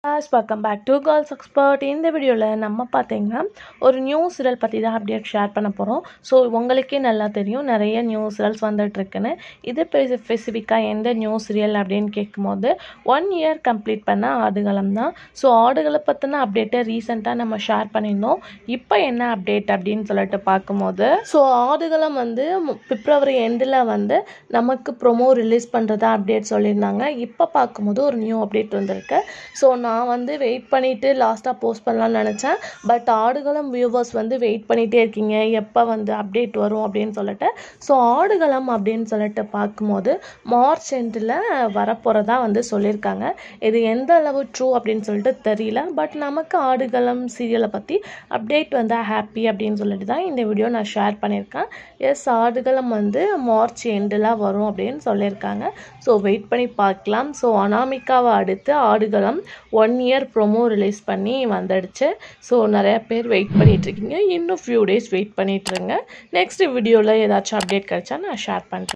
Welcome back to Girls Expert. இந்த வீடியோவில் நம்ம பார்த்தீங்கன்னா ஒரு நியூ சீரியல் பற்றி தான் அப்டேட் ஷேர் பண்ண போகிறோம். ஸோ உங்களுக்கே நல்லா தெரியும் நிறைய நியூ சீரியல்ஸ் வந்துட்டுருக்குன்னு. இது ஸ்பெசிஃபிக்காக எந்த நியூ சீரியல் அப்படின்னு கேட்கும்போது 1 இயர் கம்ப்ளீட் பண்ண ஆடுகளம் தான். ஸோ ஆடுகளை பற்றின அப்டேட்டை ரீசெண்டாக நம்ம ஷேர் பண்ணியிருந்தோம். இப்போ என்ன அப்டேட் அப்படின்னு சொல்லிட்டு பார்க்கும்போது ஸோ ஆடுகளம் பிப்ரவரி எண்டில் நமக்கு ப்ரொமோ ரிலீஸ் பண்ணுறதா அப்டேட் சொல்லியிருந்தாங்க. இப்போ பார்க்கும்போது ஒரு நியூ அப்டேட் வந்திருக்கு. ஸோ நான் வெயிட் பண்ணிவிட்டு லாஸ்ட்டாக போஸ்ட் பண்ணலான்னு நினச்சேன். பட் ஆடுகளம் வியூவர்ஸ் வெயிட் பண்ணிகிட்டே இருக்கீங்க எப்போ அப்டேட் வரும் அப்படின்னு சொல்லிட்டு. ஸோ ஆடுகளம் அப்படின்னு சொல்லிட்டு பார்க்கும்போது மார்ச் எண்டில் வரப்போகிறதா சொல்லியிருக்காங்க. இது எந்த அளவு ட்ரூ அப்படின்னு சொல்லிட்டு தெரியல. பட் நமக்கு ஆடுகளம் சீரியலை பற்றி அப்டேட் ஹாப்பி அப்படின்னு சொல்லிட்டு தான் இந்த வீடியோ நான் ஷேர் பண்ணியிருக்கேன். எஸ், ஆடுகளம் மார்ச் எண்டில் வரும் அப்படின்னு சொல்லியிருக்காங்க. ஸோ வெயிட் பண்ணி பார்க்கலாம். ஸோ அனாமிகாவை அடுத்து ஆடுகளம் 1 இயர் ப்ரோமோ ரிலீஸ் பண்ணி வந்துடுச்சு. ஸோ நிறைய பேர் வெயிட் பண்ணிகிட்ருக்கீங்க. இன்னும் ஃபியூ டேஸ் வெயிட் பண்ணிகிட்ருங்க. நெக்ஸ்ட் வீடியோவில் ஏதாச்சும் அப்டேட் கிடைச்சா நான் ஷேர் பண்ணுறேன்.